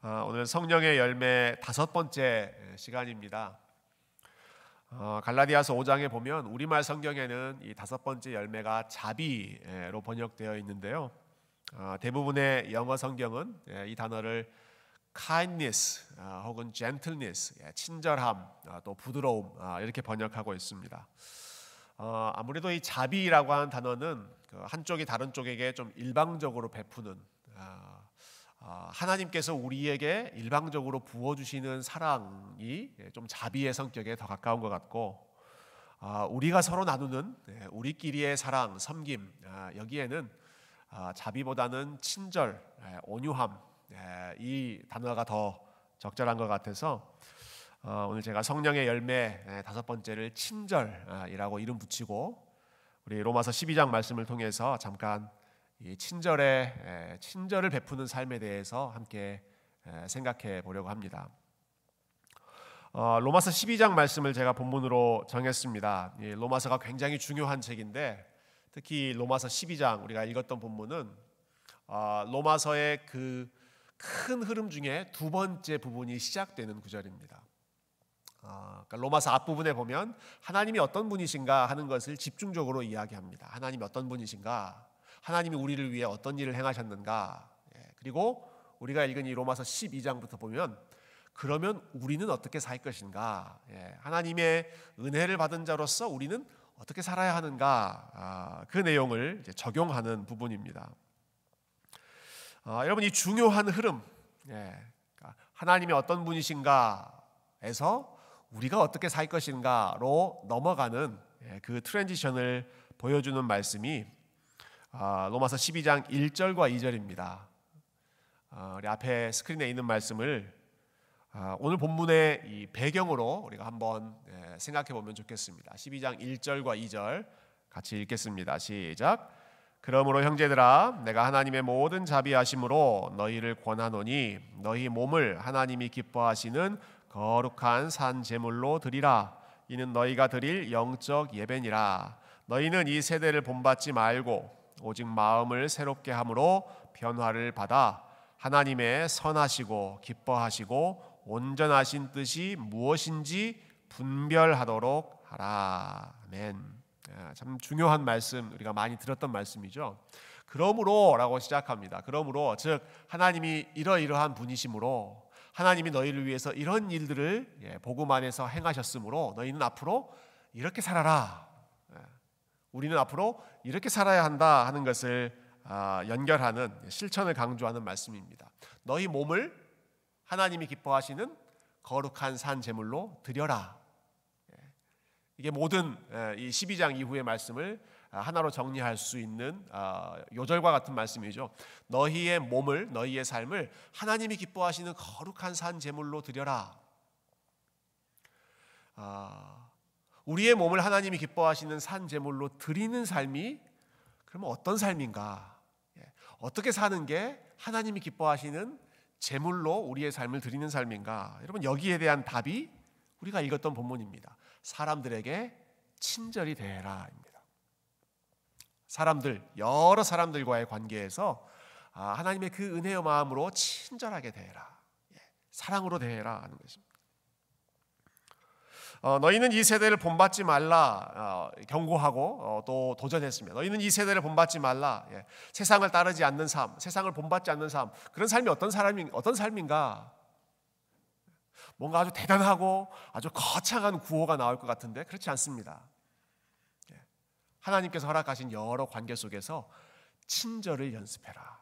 오늘 성령의 열매 5번째 시간입니다. 갈라디아서 5장에 보면 우리말 성경에는 이 5번째 열매가 자비로 번역되어 있는데요. 대부분의 영어 성경은 이 단어를 kindness 혹은 gentleness, 친절함, 또 부드러움 이렇게 번역하고 있습니다. 아무래도 이 자비라고 하는 단어는 한쪽이 다른 쪽에게 좀 일방적으로 베푸는, 하나님께서 우리에게 일방적으로 부어주시는 사랑이 좀 자비의 성격에 더 가까운 것 같고, 우리가 서로 나누는 우리끼리의 사랑, 섬김, 여기에는 자비보다는 친절, 온유함, 이 단어가 더 적절한 것 같아서 오늘 제가 성령의 열매 5번째를 친절이라고 이름 붙이고, 우리 로마서 12장 말씀을 통해서 잠깐 이 친절을 베푸는 삶에 대해서 함께 생각해 보려고 합니다. 로마서 12장 말씀을 제가 본문으로 정했습니다. 이 로마서가 굉장히 중요한 책인데, 특히 로마서 12장 우리가 읽었던 본문은 로마서의 그 큰 흐름 중에 두 번째 부분이 시작되는 구절입니다. 그러니까 로마서 앞부분에 보면 하나님이 어떤 분이신가 하는 것을 집중적으로 이야기합니다. 하나님이 어떤 분이신가, 하나님이 우리를 위해 어떤 일을 행하셨는가, 그리고 우리가 읽은 이 로마서 12장부터 보면 그러면 우리는 어떻게 살 것인가, 하나님의 은혜를 받은 자로서 우리는 어떻게 살아야 하는가, 그 내용을 이제 적용하는 부분입니다. 여러분, 이 중요한 흐름, 하나님이 어떤 분이신가에서 우리가 어떻게 살 것인가로 넘어가는 그 트랜지션을 보여주는 말씀이 로마서 12장 1절과 2절입니다. 우리 앞에 스크린에 있는 말씀을 오늘 본문의 이 배경으로 우리가 한번 생각해 보면 좋겠습니다. 12장 1절과 2절 같이 읽겠습니다. 시작. 그러므로 형제들아, 내가 하나님의 모든 자비하심으로 너희를 권하노니 너희 몸을 하나님이 기뻐하시는 거룩한 산 제물로 드리라. 이는 너희가 드릴 영적 예배니라. 너희는 이 세대를 본받지 말고 오직 마음을 새롭게 함으로 변화를 받아 하나님의 선하시고 기뻐하시고 온전하신 뜻이 무엇인지 분별하도록 하라. 아멘. 참 중요한 말씀, 우리가 많이 들었던 말씀이죠. 그러므로 라고 시작합니다. 그러므로, 즉 하나님이 이러이러한 분이시므로, 하나님이 너희를 위해서 이런 일들을 복음 안에서 행하셨으므로 너희는 앞으로 이렇게 살아라, 우리는 앞으로 이렇게 살아야 한다 하는 것을 연결하는, 실천을 강조하는 말씀입니다. 너희 몸을 하나님이 기뻐하시는 거룩한 산 제물로 드려라. 이게 모든 이 12장 이후의 말씀을 하나로 정리할 수 있는 요절과 같은 말씀이죠. 너희의 몸을, 너희의 삶을 하나님이 기뻐하시는 거룩한 산 제물로 드려라. 우리의 몸을 하나님이 기뻐하시는 산 제물로 드리는 삶이 그러면 어떤 삶인가? 어떻게 사는 게 하나님이 기뻐하시는 제물로 우리의 삶을 드리는 삶인가? 여러분, 여기에 대한 답이 우리가 읽었던 본문입니다. 사람들에게 친절히 대해라입니다. 여러 사람들과의 관계에서 하나님의 그 은혜의 마음으로 친절하게 대해라, 사랑으로 대해라 하는 것입니다. 너희는 이 세대를 본받지 말라 경고하고 또 도전했습니다. 너희는 이 세대를 본받지 말라, 세상을 따르지 않는 삶, 세상을 본받지 않는 삶, 그런 삶이 어떤 삶인가? 뭔가 아주 대단하고 아주 거창한 구호가 나올 것 같은데 그렇지 않습니다. 하나님께서 허락하신 여러 관계 속에서 친절을 연습해라.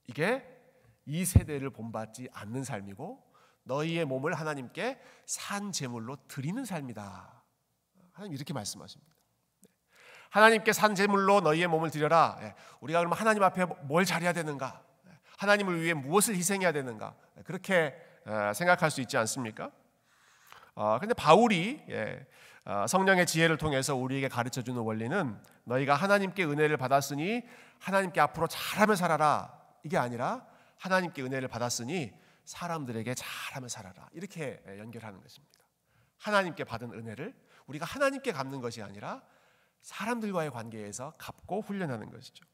이게 이 세대를 본받지 않는 삶이고 너희의 몸을 하나님께 산 제물로 드리는 삶이다. 하나님 이렇게 말씀하십니다. 하나님께 산 제물로 너희의 몸을 드려라. 우리가 그러면 하나님 앞에 뭘 잘해야 되는가? 하나님을 위해 무엇을 희생해야 되는가? 그렇게 생각할 수 있지 않습니까? 그런데 바울이 성령의 지혜를 통해서 우리에게 가르쳐주는 원리는 너희가 하나님께 은혜를 받았으니 하나님께 앞으로 잘하며 살아라, 이게 아니라 하나님께 은혜를 받았으니 사람들에게 잘하며 살아라, 이렇게 연결하는 것입니다. 하나님께 받은 은혜를 우리가 하나님께 갚는 것이 아니라 사람들과의 관계에서 갚고 훈련하는 것이죠.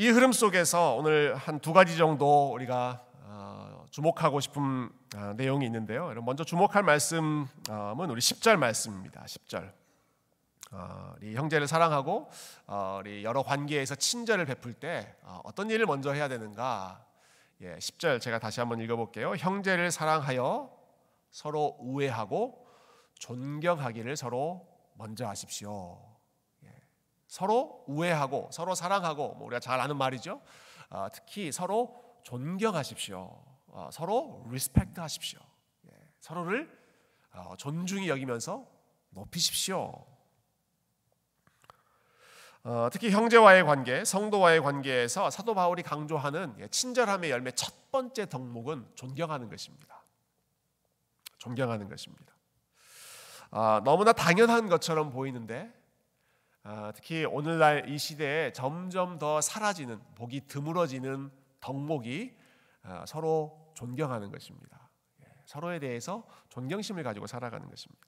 이 흐름 속에서 오늘 한 두 가지 정도 우리가 주목하고 싶은 내용이 있는데요. 먼저 주목할 말씀은 우리 10절 말씀입니다. 10절. 우리 형제를 사랑하고 우리 여러 관계에서 친절을 베풀 때 어떤 일을 먼저 해야 되는가? 10절 제가 다시 한번 읽어볼게요. 형제를 사랑하여 서로 우애하고 존경하기를 서로 먼저 하십시오. 서로 우애하고 서로 사랑하고 우리가 잘 아는 말이죠. 특히 서로 존경하십시오. 서로 리스펙트 하십시오. 서로를 존중히 여기면서 높이십시오. 특히 형제와의 관계, 성도와의 관계에서 사도 바울이 강조하는 친절함의 열매 첫 번째 덕목은 존경하는 것입니다. 존경하는 것입니다. 너무나 당연한 것처럼 보이는데 특히 오늘날 이 시대에 점점 더 사라지는, 보기 드물어지는 덕목이 서로 존경하는 것입니다. 서로에 대해서 존경심을 가지고 살아가는 것입니다.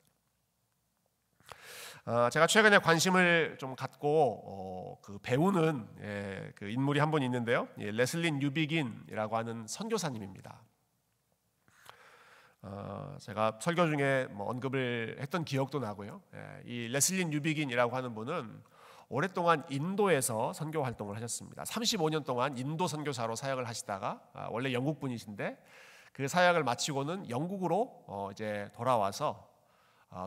제가 최근에 관심을 좀 갖고 배우는 그 인물이 한 분 있는데요. 레슬린 뉴비긴이라고 하는 선교사님입니다. 제가 설교 중에 언급을 했던 기억도 나고요. 이 레슬린 뉴비긴이라고 하는 분은 오랫동안 인도에서 선교 활동을 하셨습니다. 35년 동안 인도 선교사로 사역을 하시다가 원래 영국 분이신데 그 사역을 마치고는 영국으로 이제 돌아와서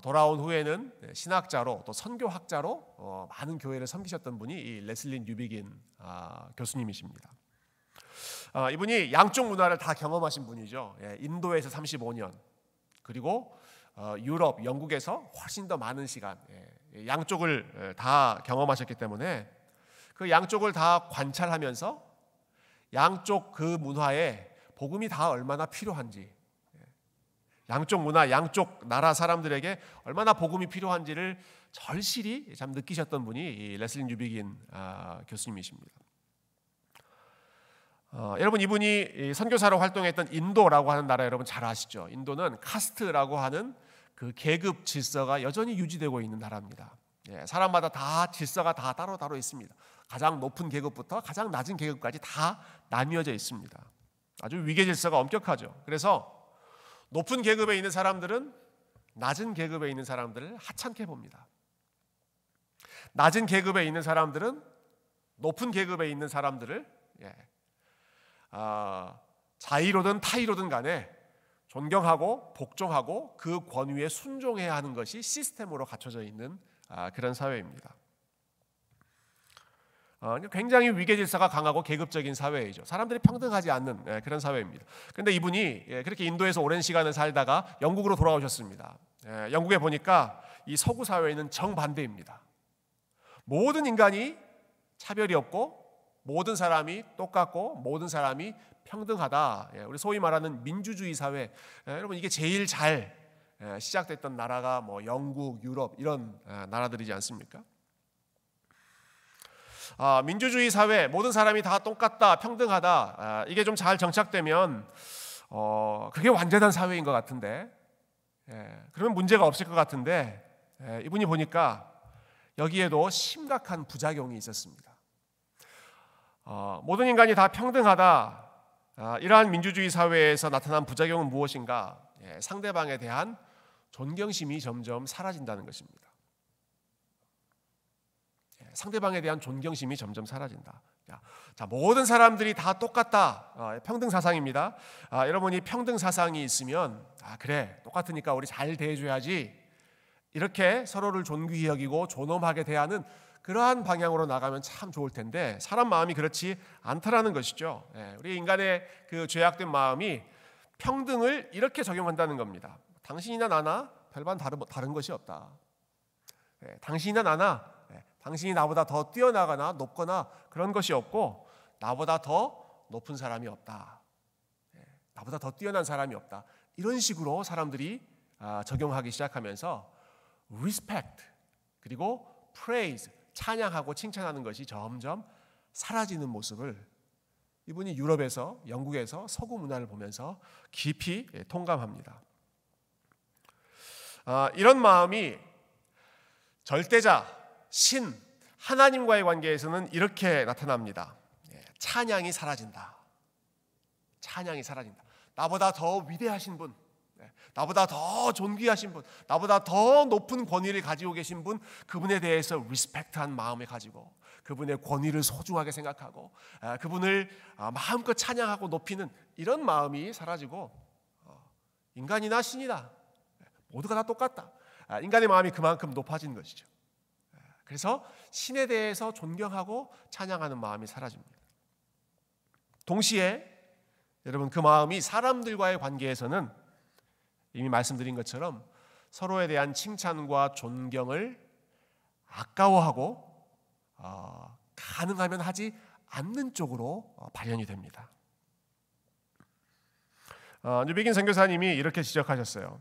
돌아온 후에는 신학자로 또 선교학자로 많은 교회를 섬기셨던 분이 이 레슬린 뉴비긴 교수님이십니다. 이분이 양쪽 문화를 다 경험하신 분이죠. 인도에서 35년 그리고 유럽, 영국에서 훨씬 더 많은 시간 양쪽을 다 경험하셨기 때문에 그 양쪽을 다 관찰하면서 양쪽 그 문화에 복음이 다 얼마나 필요한지, 양쪽 문화, 양쪽 나라 사람들에게 얼마나 복음이 필요한지를 절실히 참 느끼셨던 분이 이 레슬린 뉴비긴 교수님이십니다. 여러분 이분이 선교사로 활동했던 인도라고 하는 나라 여러분 잘 아시죠? 인도는 카스트라고 하는 그 계급 질서가 여전히 유지되고 있는 나라입니다. 사람마다 다 질서가 다 따로 있습니다. 가장 높은 계급부터 가장 낮은 계급까지 다 나뉘어져 있습니다. 아주 위계 질서가 엄격하죠. 그래서 높은 계급에 있는 사람들은 낮은 계급에 있는 사람들을 하찮게 봅니다. 낮은 계급에 있는 사람들은 높은 계급에 있는 사람들을 자의로든 타의로든 간에 존경하고 복종하고 그 권위에 순종해야 하는 것이 시스템으로 갖춰져 있는 그런 사회입니다. 굉장히 위계 질서가 강하고 계급적인 사회이죠. 사람들이 평등하지 않는 그런 사회입니다. 그런데 이분이 그렇게 인도에서 오랜 시간을 살다가 영국으로 돌아오셨습니다. 영국에 보니까 이 서구 사회는 정반대입니다. 모든 인간이 차별이 없고 모든 사람이 똑같고 모든 사람이 평등하다. 우리 소위 말하는 민주주의 사회. 여러분 이게 제일 잘 시작됐던 나라가 영국, 유럽 이런 나라들이지 않습니까? 민주주의 사회, 모든 사람이 다 똑같다, 평등하다. 이게 좀 잘 정착되면 그게 완전한 사회인 것 같은데, 그러면 문제가 없을 것 같은데, 이분이 보니까 여기에도 심각한 부작용이 있었습니다. 모든 인간이 다 평등하다. 이러한 민주주의 사회에서 나타난 부작용은 무엇인가? 상대방에 대한 존경심이 점점 사라진다는 것입니다. 상대방에 대한 존경심이 점점 사라진다. 자, 모든 사람들이 다 똑같다. 평등 사상입니다. 여러분이 평등 사상이 있으면 그래 똑같으니까 우리 잘 대해줘야지. 이렇게 서로를 존귀히 여기고 존엄하게 대하는 그러한 방향으로 나가면 참 좋을 텐데 사람 마음이 그렇지 않다라는 것이죠. 우리 인간의 그 죄악된 마음이 평등을 이렇게 적용한다는 겁니다. 당신이나 나나 별반 다른 것이 없다. 당신이나 나나 당신이 나보다 더 뛰어나거나 높거나 그런 것이 없고 나보다 더 높은 사람이 없다. 나보다 더 뛰어난 사람이 없다. 이런 식으로 사람들이 적용하기 시작하면서 respect 그리고 praise 찬양하고 칭찬하는 것이 점점 사라지는 모습을 이분이 유럽에서 영국에서 서구 문화를 보면서 깊이 통감합니다. 이런 마음이 절대자 신 하나님과의 관계에서는 이렇게 나타납니다. 찬양이 사라진다. 찬양이 사라진다. 나보다 더 위대하신 분, 나보다 더 존귀하신 분, 나보다 더 높은 권위를 가지고 계신 분, 그분에 대해서 리스펙트한 마음을 가지고 그분의 권위를 소중하게 생각하고 그분을 마음껏 찬양하고 높이는 이런 마음이 사라지고 인간이나 신이나 모두가 다 똑같다. 인간의 마음이 그만큼 높아진 것이죠. 그래서 신에 대해서 존경하고 찬양하는 마음이 사라집니다. 동시에 여러분, 그 마음이 사람들과의 관계에서는 이미 말씀드린 것처럼 서로에 대한 칭찬과 존경을 아까워하고 가능하면 하지 않는 쪽으로 발현이 됩니다. 뉴비긴 선교사님이 이렇게 지적하셨어요.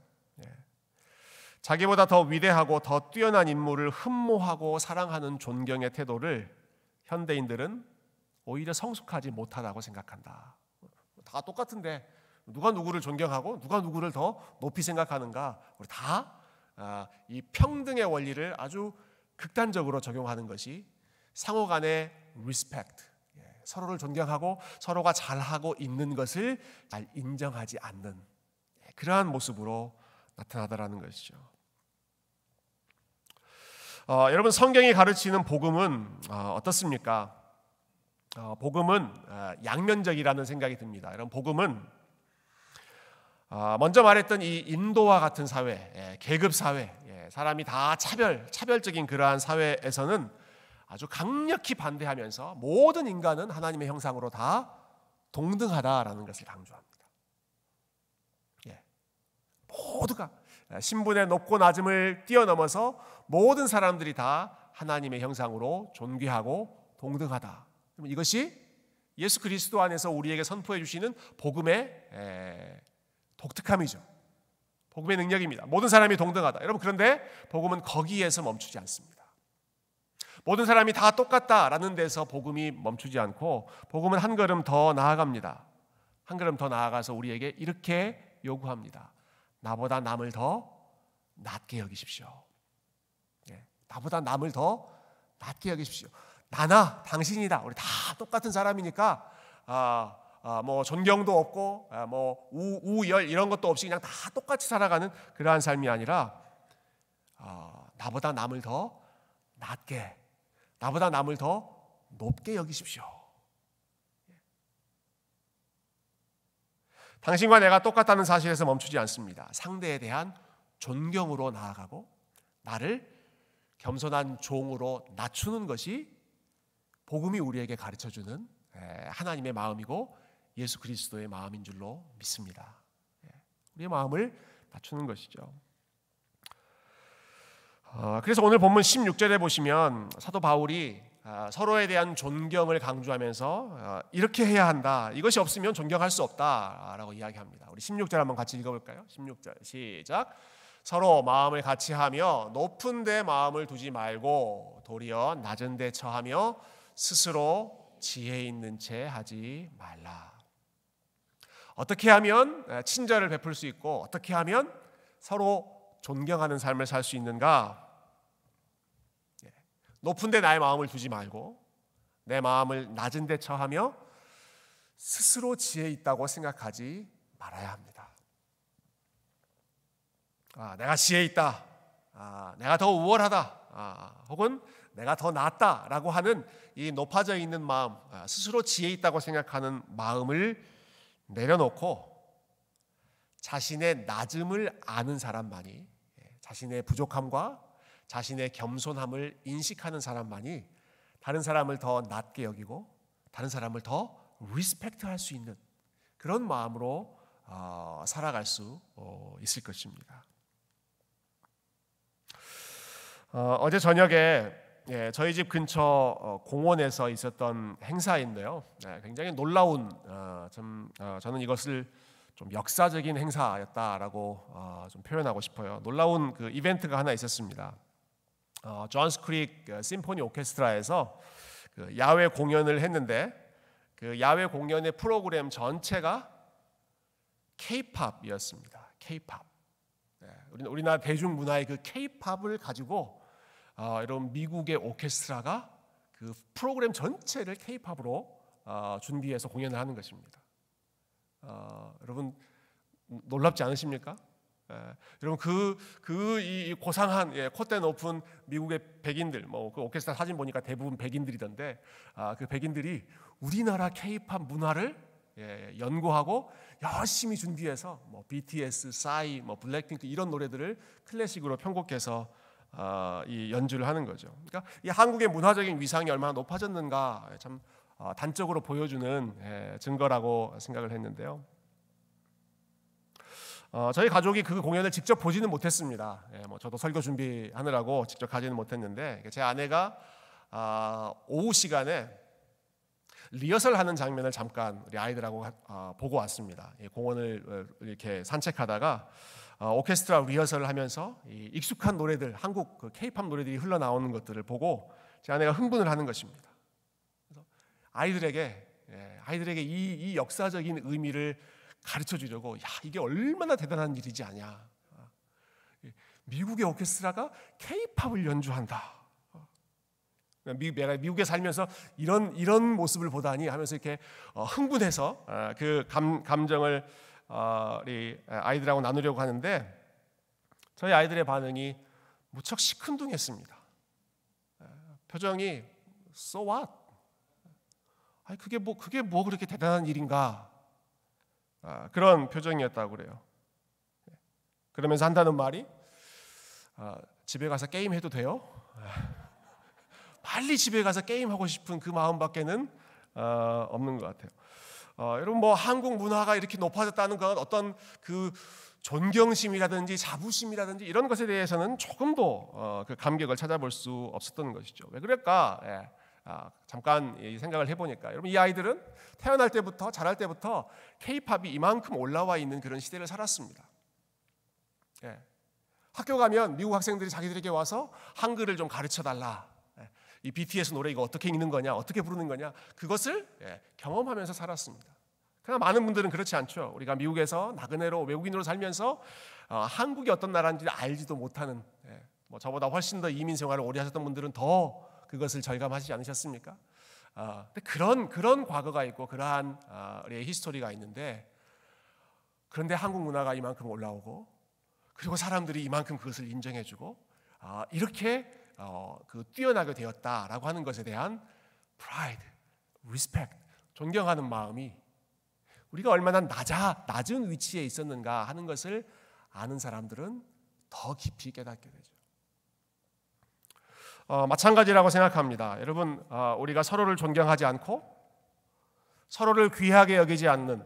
자기보다 더 위대하고 더 뛰어난 인물을 흠모하고 사랑하는 존경의 태도를 현대인들은 오히려 성숙하지 못하다고 생각한다. 다 똑같은데 누가 누구를 존경하고 누가 누구를 더 높이 생각하는가? 우리 다 이 평등의 원리를 아주 극단적으로 적용하는 것이 상호 간의 리스펙트, 서로를 존경하고 서로가 잘하고 있는 것을 잘 인정하지 않는 그러한 모습으로 나타나더라는 것이죠. 여러분, 성경이 가르치는 복음은 어떻습니까? 복음은 양면적이라는 생각이 듭니다. 여러분, 복음은 먼저 말했던 이 인도와 같은 사회, 계급 사회, 사람이 다 차별적인 그러한 사회에서는 아주 강력히 반대하면서 모든 인간은 하나님의 형상으로 다 동등하다라는 것을 강조합니다. 모두가 신분의 높고 낮음을 뛰어넘어서 모든 사람들이 다 하나님의 형상으로 존귀하고 동등하다. 이것이 예수 그리스도 안에서 우리에게 선포해 주시는 복음의 독특함이죠. 복음의 능력입니다. 모든 사람이 동등하다. 여러분, 그런데 복음은 거기에서 멈추지 않습니다. 모든 사람이 다 똑같다라는 데서 복음이 멈추지 않고 복음은 한 걸음 더 나아갑니다. 한 걸음 더 나아가서 우리에게 이렇게 요구합니다. 나보다 남을 더 낮게 여기십시오. 나보다 남을 더 낮게 여기십시오. 나나 당신이다. 우리 다 똑같은 사람이니까 뭐 존경도 없고 뭐 우열 이런 것도 없이 그냥 다 똑같이 살아가는 그러한 삶이 아니라 나보다 남을 더 낮게, 나보다 남을 더 높게 여기십시오. 당신과 내가 똑같다는 사실에서 멈추지 않습니다. 상대에 대한 존경으로 나아가고 나를 겸손한 종으로 낮추는 것이 복음이 우리에게 가르쳐주는 하나님의 마음이고 예수 그리스도의 마음인 줄로 믿습니다. 우리의 마음을 낮추는 것이죠. 그래서 오늘 본문 16절에 보시면 사도 바울이 서로에 대한 존경을 강조하면서 이렇게 해야 한다. 이것이 없으면 존경할 수 없다라고 이야기합니다. 우리 16절 한번 같이 읽어볼까요? 16절 시작. 서로 마음을 같이 하며 높은 데 마음을 두지 말고 도리어 낮은 데 처하며 스스로 지혜 있는 채 하지 말라. 어떻게 하면 친절을 베풀 수 있고 어떻게 하면 서로 존경하는 삶을 살 수 있는가? 높은 데 나의 마음을 두지 말고 내 마음을 낮은 데 처하며 스스로 지혜 있다고 생각하지 말아야 합니다. 내가 지혜 있다, 내가 더 우월하다, 혹은 내가 더 낫다라고 하는 이 높아져 있는 마음, 스스로 지혜 있다고 생각하는 마음을 내려놓고 자신의 낮음을 아는 사람만이, 자신의 부족함과 자신의 겸손함을 인식하는 사람만이 다른 사람을 더 낮게 여기고 다른 사람을 더 리스펙트할 수 있는 그런 마음으로 살아갈 수 있을 것입니다. 어제 저녁에 저희 집 근처 공원에서 있었던 행사인데요. 굉장히 놀라운, 저는 이것을 좀 역사적인 행사였다라고 좀 표현하고 싶어요. 놀라운 그 이벤트가 하나 있었습니다. 존스 크릭 심포니 오케스트라에서 그 야외 공연을 했는데 그 야외 공연의 프로그램 전체가 K-팝이었습니다. K-팝. 우리나라 대중문화의 그 K-팝을 가지고 여러분 미국의 오케스트라가 그 프로그램 전체를 K-팝으로 준비해서 공연을 하는 것입니다. 여러분 놀랍지 않으십니까? 여러분 이 고상한 콧대 높은 미국의 백인들, 그 오케스트라 사진 보니까 대부분 백인들이던데, 그 백인들이 우리나라 K-팝 문화를 연구하고 열심히 준비해서 BTS, 싸이, 블랙핑크 이런 노래들을 클래식으로 편곡해서 이 연주를 하는 거죠. 그러니까 이 한국의 문화적인 위상이 얼마나 높아졌는가 참 단적으로 보여주는 증거라고 생각을 했는데요. 저희 가족이 그 공연을 직접 보지는 못했습니다. 저도 설교 준비하느라고 직접 가지는 못했는데, 제 아내가 오후 시간에 리허설하는 장면을 잠깐 우리 아이들하고 보고 왔습니다. 공원을 이렇게 산책하다가 오케스트라 리허설을 하면서 이 익숙한 노래들, 한국 그 K-팝 노래들이 흘러나오는 것들을 보고 제 아내가 흥분을 하는 것입니다. 그래서 아이들에게 이 역사적인 의미를 가르쳐 주려고, 이게 얼마나 대단한 일이지 않냐. 미국의 오케스트라가 K-팝을 연주한다. 내가 미국에 살면서 이런 모습을 보다니 하면서 이렇게 흥분해서 그 감정을 우리 아이들하고 나누려고 하는데, 저희 아이들의 반응이 무척 시큰둥했습니다. 표정이 So what? 그게 뭐 그렇게 대단한 일인가? 그런 표정이었다고 그래요. 그러면서 한다는 말이, 집에 가서 게임해도 돼요? 빨리 집에 가서 게임하고 싶은 그 마음밖에는 없는 것 같아요. 여러분 한국 문화가 이렇게 높아졌다는 건 어떤 그 존경심이라든지 자부심이라든지 이런 것에 대해서는 조금도 그 감격을 찾아볼 수 없었던 것이죠. 왜 그럴까? 잠깐 이 생각을 해보니까, 여러분 이 아이들은 태어날 때부터 자랄 때부터 K-팝이 이만큼 올라와 있는 그런 시대를 살았습니다. 학교 가면 미국 학생들이 자기들에게 와서 한글을 좀 가르쳐달라, 이 BTS 노래 이거 어떻게 읽는 거냐, 어떻게 부르는 거냐, 그것을 경험하면서 살았습니다. 그러나 많은 분들은 그렇지 않죠. 우리가 미국에서 나그네로 외국인으로 살면서 한국이 어떤 나라인지 알지도 못하는, 저보다 훨씬 더 이민 생활을 오래 하셨던 분들은 더 그것을 절감하시지 않으셨습니까? 근데 그런 과거가 있고 그러한 우리의 히스토리가 있는데, 그런데 한국 문화가 이만큼 올라오고, 그리고 사람들이 이만큼 그것을 인정해주고, 이렇게 그 뛰어나게 되었다라고 하는 것에 대한 pride, respect, 존경하는 마음이 우리가 얼마나 낮은 위치에 있었는가 하는 것을 아는 사람들은 더 깊이 깨닫게 되죠. 마찬가지라고 생각합니다. 여러분, 우리가 서로를 존경하지 않고 서로를 귀하게 여기지 않는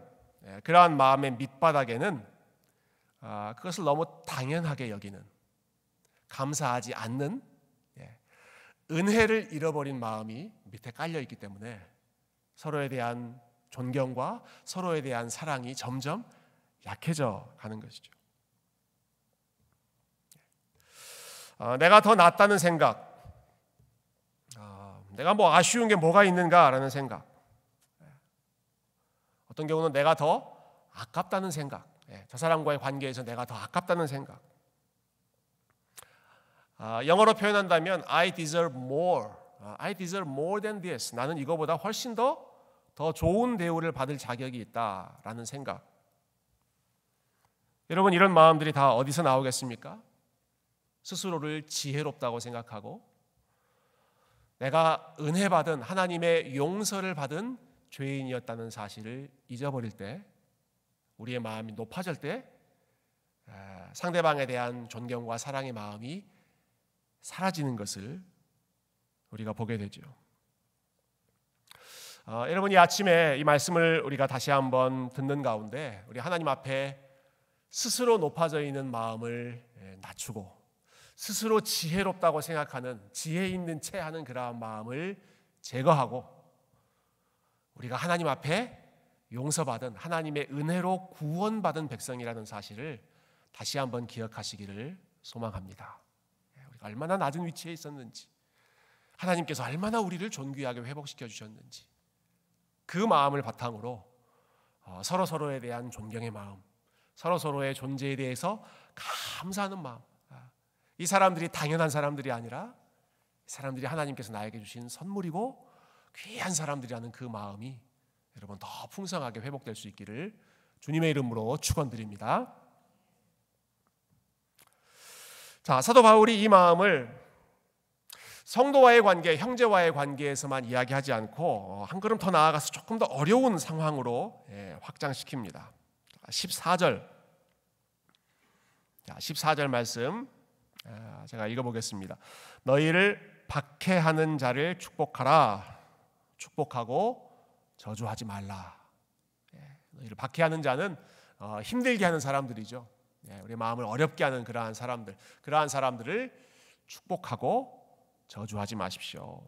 그러한 마음의 밑바닥에는 그것을 너무 당연하게 여기는, 감사하지 않는 은혜를 잃어버린 마음이 밑에 깔려 있기 때문에 서로에 대한 존경과 서로에 대한 사랑이 점점 약해져 가는 것이죠. 내가 더 낫다는 생각, 내가 아쉬운 게 뭐가 있는가라는 생각, 어떤 경우는 내가 더 아깝다는 생각, 저 사람과의 관계에서 내가 더 아깝다는 생각. 영어로 표현한다면 I deserve more, I deserve more than this. 나는 이거보다 훨씬 더 좋은 대우를 받을 자격이 있다라는 생각. 여러분, 이런 마음들이 다 어디서 나오겠습니까? 스스로를 지혜롭다고 생각하고 내가 은혜 받은, 하나님의 용서를 받은 죄인이었다는 사실을 잊어버릴 때, 우리의 마음이 높아질 때 상대방에 대한 존경과 사랑의 마음이 사라지는 것을 우리가 보게 되죠. 여러분, 이 아침에 이 말씀을 우리가 다시 한번 듣는 가운데 우리 하나님 앞에 스스로 높아져 있는 마음을 낮추고 스스로 지혜롭다고 생각하는, 지혜 있는 채 하는 그러한 마음을 제거하고 우리가 하나님 앞에 용서받은, 하나님의 은혜로 구원받은 백성이라는 사실을 다시 한번 기억하시기를 소망합니다. 우리가 얼마나 낮은 위치에 있었는지, 하나님께서 얼마나 우리를 존귀하게 회복시켜 주셨는지, 그 마음을 바탕으로 서로서로에 대한 존경의 마음, 서로서로의 존재에 대해서 감사하는 마음, 이 사람들이 당연한 사람들이 아니라 이 사람들이 하나님께서 나에게 주신 선물이고 귀한 사람들이라는 그 마음이 여러분 더 풍성하게 회복될 수 있기를 주님의 이름으로 축원드립니다. 자, 사도 바울이 이 마음을 성도와의 관계, 형제와의 관계에서만 이야기하지 않고 한 걸음 더 나아가서 조금 더 어려운 상황으로 확장시킵니다. 14절 말씀 제가 읽어보겠습니다. 너희를 박해하는 자를 축복하라. 축복하고 저주하지 말라. 너희를 박해하는 자는 힘들게 하는 사람들이죠. 우리 마음을 어렵게 하는 그러한 사람들을 축복하고 저주하지 마십시오.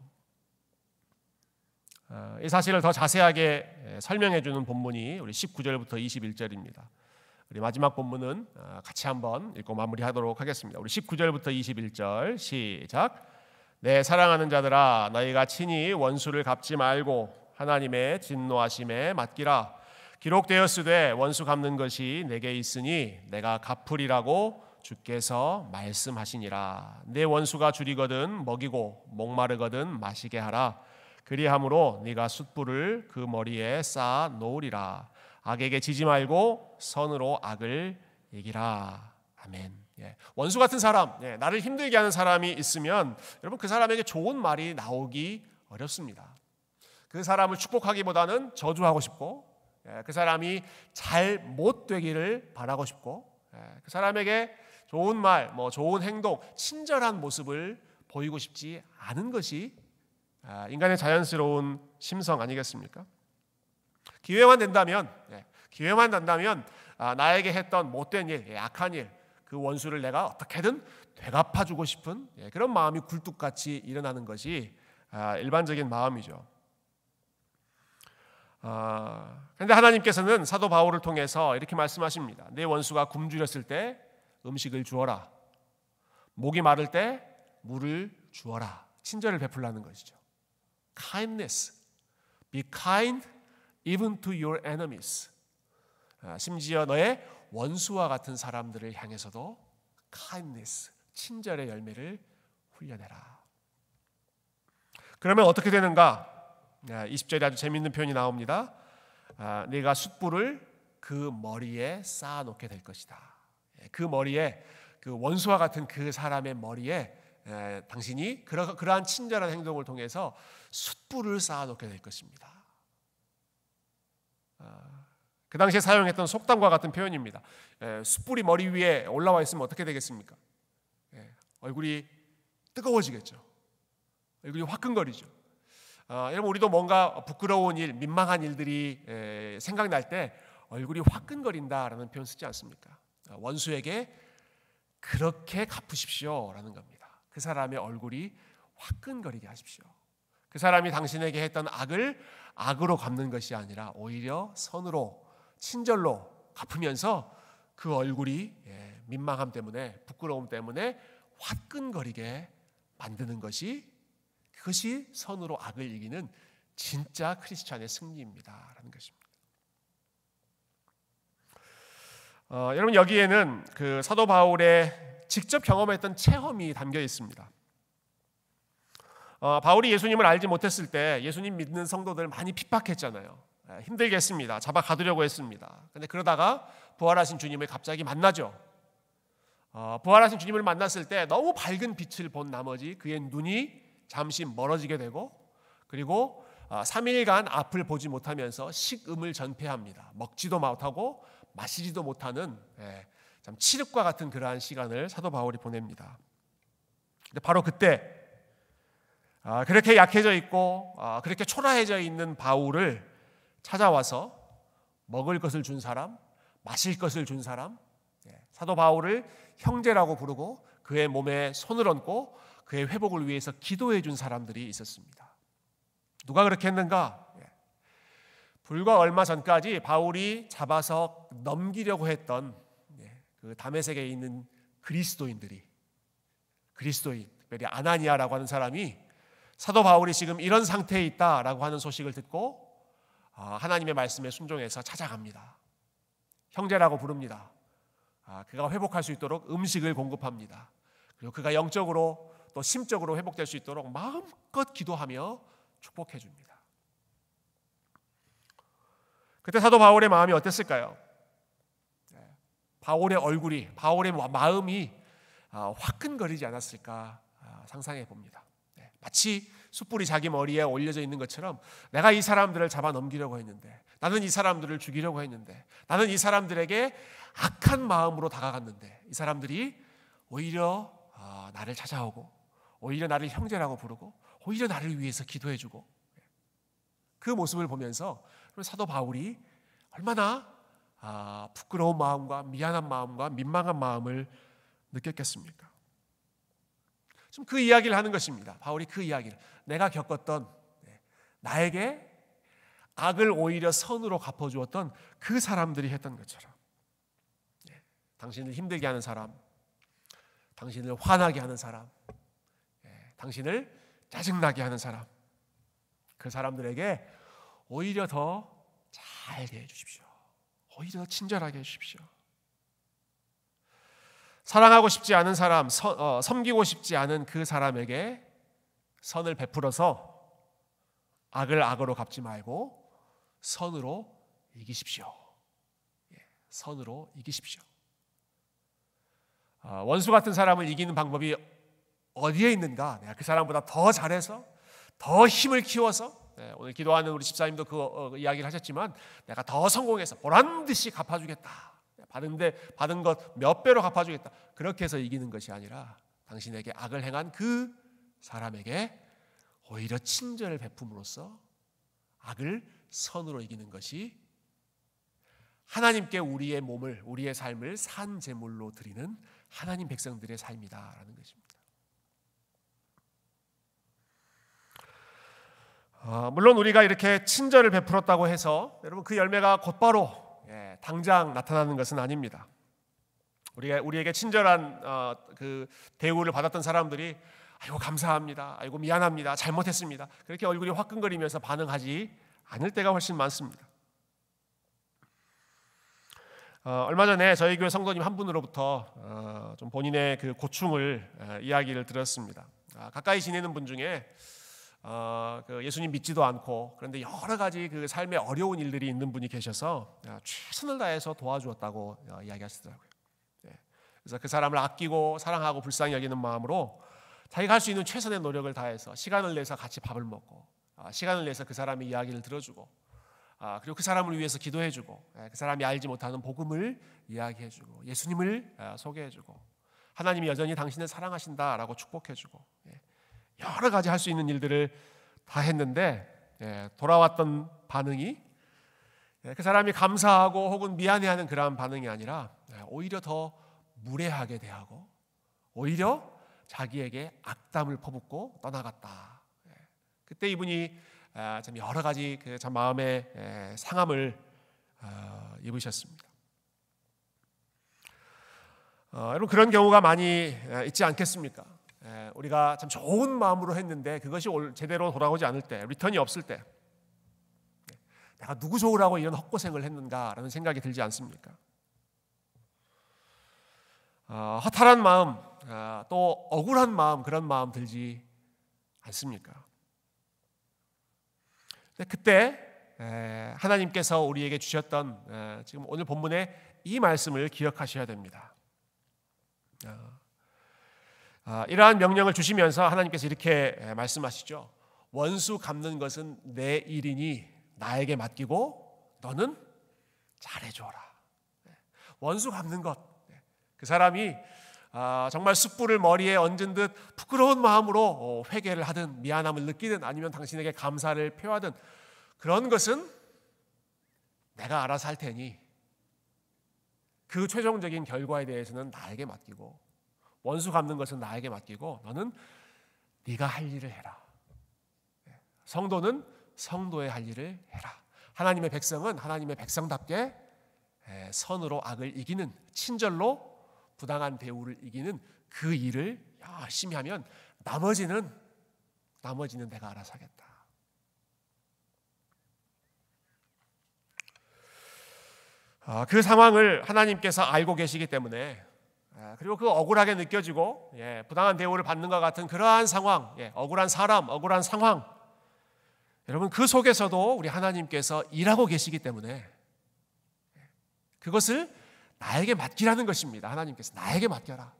이 사실을 더 자세하게 설명해 주는 본문이 우리 19절부터 21절입니다. 우리 마지막 본문은 같이 한번 읽고 마무리하도록 하겠습니다. 우리 19절부터 21절 시작. 내 사랑하는 자들아, 너희가 친히 원수를 갚지 말고 하나님의 진노하심에 맡기라. 기록되었으되 원수 갚는 것이 내게 있으니 내가 갚으리라고 주께서 말씀하시니라. 내 원수가 줄이거든 먹이고 목마르거든 마시게 하라. 그리함으로 네가 숯불을 그 머리에 쌓아 놓으리라. 악에게 지지 말고 선으로 악을 이기라. 아멘. 원수 같은 사람, 나를 힘들게 하는 사람이 있으면 여러분 그 사람에게 좋은 말이 나오기 어렵습니다. 그 사람을 축복하기보다는 저주하고 싶고, 그 사람이 잘 못 되기를 바라고 싶고, 그 사람에게 좋은 말, 좋은 행동, 친절한 모습을 보이고 싶지 않은 것이 인간의 자연스러운 심성 아니겠습니까? 기회만 된다면 나에게 했던 못된 일, 악한 일, 그 원수를 내가 어떻게든 되갚아주고 싶은 그런 마음이 굴뚝같이 일어나는 것이 일반적인 마음이죠. 그런데 하나님께서는 사도 바울을 통해서 이렇게 말씀하십니다. 내 원수가 굶주렸을 때 음식을 주어라. 목이 마를 때 물을 주어라. 친절을 베풀라는 것이죠. Kindness. Be kind even to your enemies. 심지어 너의 원수와 같은 사람들을 향해서도 kindness, 친절의 열매를 훈련해라. 그러면 어떻게 되는가? 20절에 아주 재미있는 표현이 나옵니다. 네가 숯불을 그 머리에 쌓아놓게 될 것이다. 그 머리에, 그 원수와 같은 그 사람의 머리에 당신이 그러한 친절한 행동을 통해서 숯불을 쌓아놓게 될 것입니다. 그 당시에 사용했던 속담과 같은 표현입니다. 숯불이 머리 위에 올라와 있으면 어떻게 되겠습니까? 얼굴이 뜨거워지겠죠. 얼굴이 화끈거리죠. 여러분 우리도 뭔가 부끄러운 일, 민망한 일들이 생각날 때 얼굴이 화끈거린다라는 표현 쓰지 않습니까? 원수에게 그렇게 갚으십시오라는 겁니다. 그 사람의 얼굴이 화끈거리게 하십시오. 그 사람이 당신에게 했던 악을 악으로 갚는 것이 아니라 오히려 선으로, 친절로 갚으면서 그 얼굴이 민망함 때문에, 부끄러움 때문에 화끈거리게 만드는 것이, 그것이 선으로 악을 이기는 진짜 크리스찬의 승리입니다라는 것입니다. 여러분 여기에는 그 사도 바울의 직접 경험했던 체험이 담겨 있습니다. 바울이 예수님을 알지 못했을 때 예수님 믿는 성도들 많이 핍박했잖아요. 힘들게 했습니다. 잡아 가두려고 했습니다. 근데 그러다가 부활하신 주님을 갑자기 만나죠. 부활하신 주님을 만났을 때 너무 밝은 빛을 본 나머지 그의 눈이 잠시 멀어지게 되고, 그리고 3일간 앞을 보지 못하면서 식음을 전폐합니다. 먹지도 못하고 마시지도 못하는 참 칠흑과 같은 그러한 시간을 사도 바울이 보냅니다. 근데 바로 그때 그렇게 약해져 있고 그렇게 초라해져 있는 바울을 찾아와서 먹을 것을 준 사람, 마실 것을 준 사람, 사도 바울을 형제라고 부르고 그의 몸에 손을 얹고 그의 회복을 위해서 기도해 준 사람들이 있었습니다. 누가 그렇게 했는가? 불과 얼마 전까지 바울이 잡아서 넘기려고 했던 그 다메섹에 있는 그리스도인, 특별히 아나니아라고 하는 사람이 사도 바울이 지금 이런 상태에 있다라고 하는 소식을 듣고 하나님의 말씀에 순종해서 찾아갑니다. 형제라고 부릅니다. 그가 회복할 수 있도록 음식을 공급합니다. 그리고 그가 영적으로 또 심적으로 회복될 수 있도록 마음껏 기도하며 축복해 줍니다. 그때 사도 바울의 마음이 어땠을까요? 바울의 얼굴이, 바울의 마음이 화끈거리지 않았을까 상상해 봅니다. 마치 숯불이 자기 머리에 올려져 있는 것처럼 내가 이 사람들을 잡아 넘기려고 했는데, 나는 이 사람들을 죽이려고 했는데, 나는 이 사람들에게 악한 마음으로 다가갔는데 이 사람들이 오히려 나를 찾아오고 오히려 나를 형제라고 부르고 오히려 나를 위해서 기도해주고, 그 모습을 보면서 사도 바울이 얼마나 부끄러운 마음과 미안한 마음과 민망한 마음을 느꼈겠습니까? 지금 그 이야기를 하는 것입니다. 바울이 그 이야기를, 내가 겪었던, 나에게 악을 오히려 선으로 갚아주었던 그 사람들이 했던 것처럼, 당신을 힘들게 하는 사람, 당신을 화나게 하는 사람, 당신을 짜증나게 하는 사람, 그 사람들에게 오히려 더 잘 대해 주십시오. 오히려 더 친절하게 해주십시오. 사랑하고 싶지 않은 사람, 섬기고 싶지 않은 그 사람에게 선을 베풀어서 악을 악으로 갚지 말고 선으로 이기십시오. 선으로 이기십시오. 원수 같은 사람을 이기는 방법이 어디에 있는가? 내가 그 사람보다 더 잘해서, 더 힘을 키워서, 오늘 기도하는 우리 집사님도 그 이야기를 하셨지만, 내가 더 성공해서 보란듯이 갚아주겠다, 받은 것 몇 배로 갚아주겠다, 그렇게 해서 이기는 것이 아니라 당신에게 악을 행한 그 사람에게 오히려 친절을 베품으로써 악을 선으로 이기는 것이 하나님께 우리의 몸을, 우리의 삶을 산 제물로 드리는 하나님 백성들의 삶이다라는 것입니다. 물론 우리가 이렇게 친절을 베풀었다고 해서 여러분 그 열매가 곧바로 당장 나타나는 것은 아닙니다. 우리에게 친절한 그 대우를 받았던 사람들이 아이고 감사합니다, 아이고 미안합니다, 잘못했습니다, 그렇게 얼굴이 화끈거리면서 반응하지 않을 때가 훨씬 많습니다. 얼마 전에 저희 교회 성도님 한 분으로부터 좀 본인의 그 고충을 이야기를 들었습니다. 가까이 지내는 분 중에 그 예수님 믿지도 않고, 그런데 여러 가지 그 삶에 어려운 일들이 있는 분이 계셔서 최선을 다해서 도와주었다고 이야기하시더라고요. 그래서 그 사람을 아끼고 사랑하고 불쌍히 여기는 마음으로 자기가 할 수 있는 최선의 노력을 다해서 시간을 내서 같이 밥을 먹고, 시간을 내서 그 사람의 이야기를 들어주고, 그리고 그 사람을 위해서 기도해주고, 그 사람이 알지 못하는 복음을 이야기해주고, 예수님을 소개해주고, 하나님이 여전히 당신을 사랑하신다라고 축복해주고, 여러 가지 할 수 있는 일들을 다 했는데 돌아왔던 반응이 그 사람이 감사하고 혹은 미안해하는 그러한 반응이 아니라 오히려 더 무례하게 대하고 오히려 자기에게 악담을 퍼붓고 떠나갔다. 그때 이분이 참 여러 가지 그 참 마음의 상함을 입으셨습니다. 여러분 그런 경우가 많이 있지 않겠습니까? 우리가 참 좋은 마음으로 했는데 그것이 제대로 돌아오지 않을 때, 리턴이 없을 때, 내가 누구 좋으라고 이런 헛고생을 했는가라는 생각이 들지 않습니까? 허탈한 마음, 또 억울한 마음, 그런 마음 들지 않습니까? 그때 하나님께서 우리에게 주셨던 지금 오늘 본문의 이 말씀을 기억하셔야 됩니다. 이러한 명령을 주시면서 하나님께서 이렇게 말씀하시죠. 원수 갚는 것은 내 일이니 나에게 맡기고 너는 잘해줘라. 원수 갚는 것, 그 사람이 정말 숯불을 머리에 얹은 듯 부끄러운 마음으로 회개를 하든 미안함을 느끼든 아니면 당신에게 감사를 표하든, 그런 것은 내가 알아서 할 테니 그 최종적인 결과에 대해서는 나에게 맡기고, 원수 갚는 것은 나에게 맡기고 너는 네가 할 일을 해라. 성도는 성도의 할 일을 해라. 하나님의 백성은 하나님의 백성답게 선으로 악을 이기는, 친절로 부당한 대우를 이기는 그 일을 열심히 하면 나머지는 내가 알아서 하겠다. 그 상황을 하나님께서 알고 계시기 때문에, 그리고 그 억울하게 느껴지고 부당한 대우를 받는 것 같은 그러한 상황, 억울한 사람, 억울한 상황, 여러분, 그 속에서도 우리 하나님께서 일하고 계시기 때문에 그것을 나에게 맡기라는 것입니다. 하나님께서 나에게 맡겨라.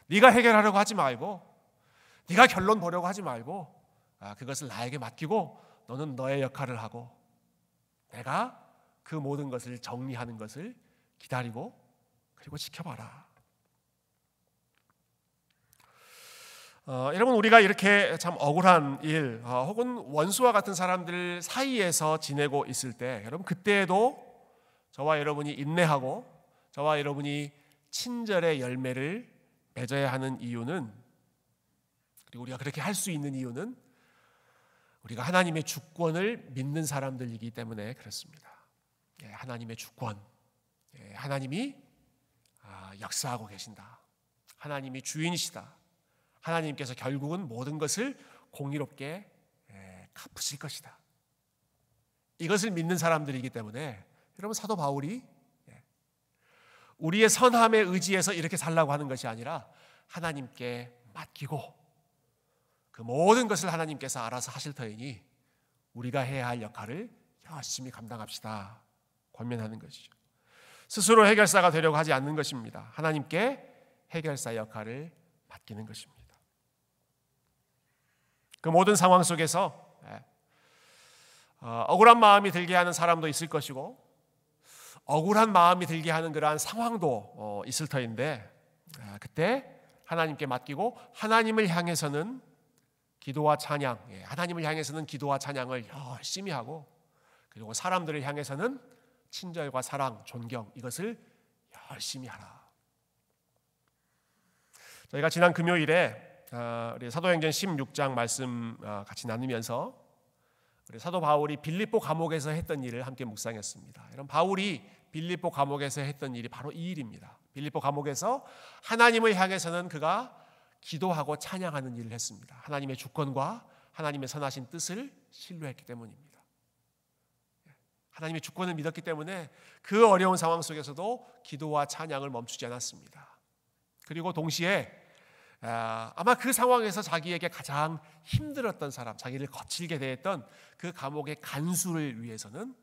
네가 해결하려고 하지 말고, 네가 결론 보려고 하지 말고, 그것을 나에게 맡기고 너는 너의 역할을 하고 내가 그 모든 것을 정리하는 것을 기다리고 그리고 지켜봐라. 여러분, 우리가 이렇게 참 억울한 일 혹은 원수와 같은 사람들 사이에서 지내고 있을 때, 여러분, 그때에도 저와 여러분이 인내하고 저와 여러분이 친절의 열매를 맺어야 하는 이유는, 그리고 우리가 그렇게 할 수 있는 이유는 우리가 하나님의 주권을 믿는 사람들이기 때문에 그렇습니다. 하나님의 주권, 하나님이 역사하고 계신다. 하나님이 주인이시다. 하나님께서 결국은 모든 것을 공의롭게 갚으실 것이다. 이것을 믿는 사람들이기 때문에 여러분, 사도 바울이 우리의 선함에 의지해서 이렇게 살라고 하는 것이 아니라 하나님께 맡기고 그 모든 것을 하나님께서 알아서 하실 터이니 우리가 해야 할 역할을 열심히 감당합시다, 권면하는 것이죠. 스스로 해결사가 되려고 하지 않는 것입니다. 하나님께 해결사 역할을 맡기는 것입니다. 그 모든 상황 속에서 억울한 마음이 들게 하는 사람도 있을 것이고 억울한 마음이 들게 하는 그러한 상황도 있을 터인데, 그때 하나님께 맡기고 하나님을 향해서는 기도와 찬양, 하나님을 향해서는 기도와 찬양을 열심히 하고, 그리고 사람들을 향해서는 친절과 사랑, 존경, 이것을 열심히 하라. 저희가 지난 금요일에 우리 사도행전 16장 말씀 같이 나누면서 우리 사도 바울이 빌립보 감옥에서 했던 일을 함께 묵상했습니다. 여러분, 바울이 빌립보 감옥에서 했던 일이 바로 이 일입니다. 빌립보 감옥에서 하나님을 향해서는 그가 기도하고 찬양하는 일을 했습니다. 하나님의 주권과 하나님의 선하신 뜻을 신뢰했기 때문입니다. 하나님의 주권을 믿었기 때문에 그 어려운 상황 속에서도 기도와 찬양을 멈추지 않았습니다. 그리고 동시에 아마 그 상황에서 자기에게 가장 힘들었던 사람, 자기를 거칠게 대했던 그 감옥의 간수를 위해서는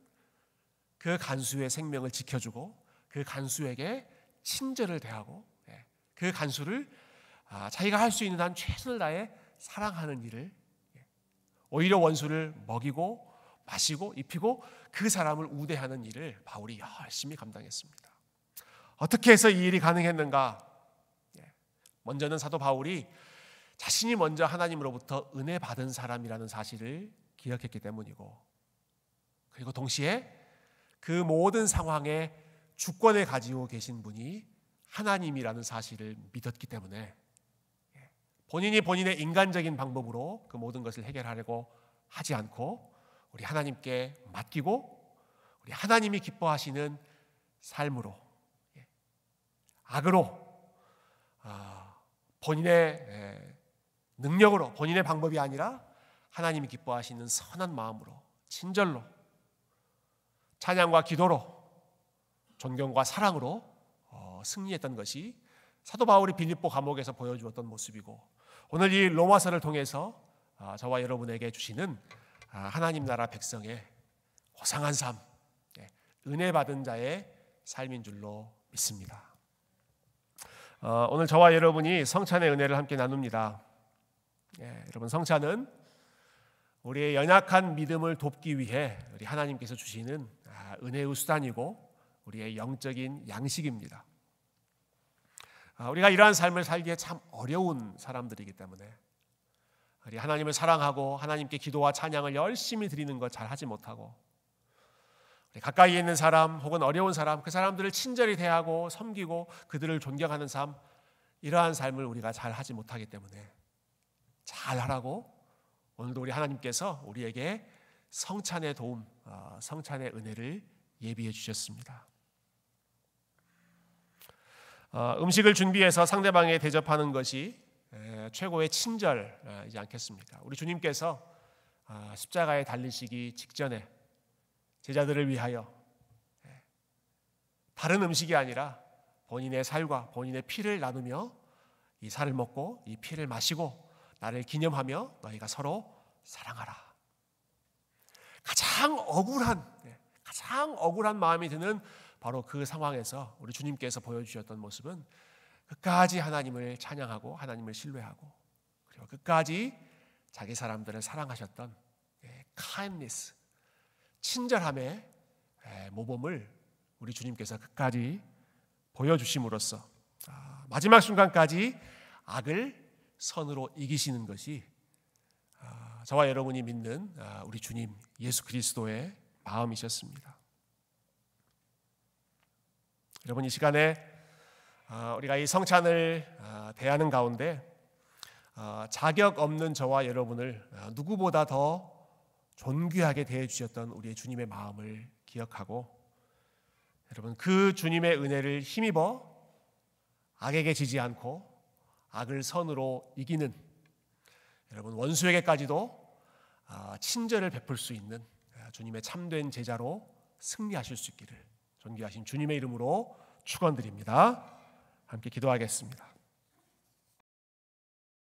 그 간수의 생명을 지켜주고 그 간수에게 친절을 대하고 그 간수를 자기가 할 수 있는 한 최선을 다해 사랑하는 일을, 오히려 원수를 먹이고 마시고 입히고 그 사람을 우대하는 일을 바울이 열심히 감당했습니다. 어떻게 해서 이 일이 가능했는가? 먼저는 사도 바울이 자신이 먼저 하나님으로부터 은혜 받은 사람이라는 사실을 기억했기 때문이고, 그리고 동시에 그 모든 상황에 주권을 가지고 계신 분이 하나님이라는 사실을 믿었기 때문에 본인이 본인의 인간적인 방법으로 그 모든 것을 해결하려고 하지 않고 우리 하나님께 맡기고 우리 하나님이 기뻐하시는 삶으로, 악으로, 본인의 능력으로, 본인의 방법이 아니라 하나님이 기뻐하시는 선한 마음으로, 친절로, 찬양과 기도로, 존경과 사랑으로 승리했던 것이 사도 바울이 빌립보 감옥에서 보여주었던 모습이고, 오늘 이 로마서를 통해서 저와 여러분에게 주시는 하나님 나라 백성의 고상한 삶, 은혜 받은 자의 삶인 줄로 믿습니다. 오늘 저와 여러분이 성찬의 은혜를 함께 나눕니다. 여러분, 성찬은 우리의 연약한 믿음을 돕기 위해 우리 하나님께서 주시는 은혜의 수단이고 우리의 영적인 양식입니다. 우리가 이러한 삶을 살기에 참 어려운 사람들이기 때문에 우리 하나님을 사랑하고 하나님께 기도와 찬양을 열심히 드리는 것 잘하지 못하고, 우리 가까이에 있는 사람 혹은 어려운 사람, 그 사람들을 친절히 대하고 섬기고 그들을 존경하는 삶, 이러한 삶을 우리가 잘하지 못하기 때문에 잘하라고 오늘도 우리 하나님께서 우리에게 성찬의 도움, 성찬의 은혜를 예비해 주셨습니다. 음식을 준비해서 상대방에 대접하는 것이 최고의 친절이지 않겠습니까? 우리 주님께서 십자가에 달리시기 직전에 제자들을 위하여 다른 음식이 아니라 본인의 살과 본인의 피를 나누며 이 살을 먹고 이 피를 마시고 나를 기념하며 너희가 서로 사랑하라. 가장 억울한 마음이 드는 바로 그 상황에서 우리 주님께서 보여주셨던 모습은 끝까지 하나님을 찬양하고 하나님을 신뢰하고 그리고 끝까지 자기 사람들을 사랑하셨던 kindness, 친절함의 모범을 우리 주님께서 끝까지 보여주심으로써 마지막 순간까지 악을 선으로 이기시는 것이 저와 여러분이 믿는 우리 주님 예수 그리스도의 마음이셨습니다. 여러분, 이 시간에 우리가 이 성찬을 대하는 가운데 자격 없는 저와 여러분을 누구보다 더 존귀하게 대해주셨던 우리의 주님의 마음을 기억하고 여러분, 그 주님의 은혜를 힘입어 악에게 지지 않고 악을 선으로 이기는 여러분, 원수에게까지도 친절을 베풀 수 있는 주님의 참된 제자로 승리하실 수 있기를 존귀하신 주님의 이름으로 축원드립니다. 함께 기도하겠습니다.